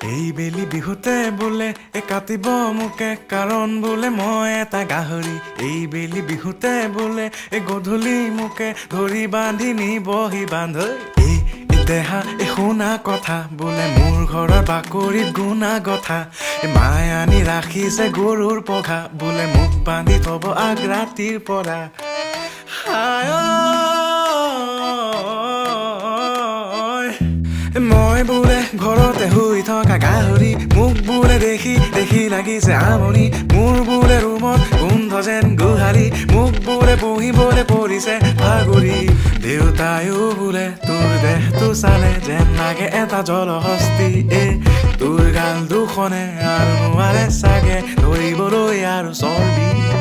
এই বেলি বিহুতে বোলে কাটিব মোকে কাৰণ বোলে মই এটা গাহৰি এই বেলি বিহুতে বোলে গধূলি মোকে ধৰি বান্ধি নিবহি বান্ধ এই দেহা শুনা কথা বোলে মোৰ ঘৰৰ বাকৰিত গুণা গথা মায়ে আনি ৰাখিছে গৰুৰ পঘা বোলে মোক বান্ধি থব আগ ৰাতিৰ পৰা মই বোলে ঘৰতে শুই থকা গাহৰি মোক বোলে দেখি লাগিছে আমনি মোৰ বোলে ৰুমত গোন্ধ যেন গোহালি মোক বোলে বহিবলৈ পৰিছে ভাগৰি দেউতায়ো বোলে তোৰ দেহটো চালে যেন লাগে এটা জলহস্তি তোৰ গাল দুখনে আৰু নোৱাৰে চাগে ধৰিবলৈ আৰু চৰ্বি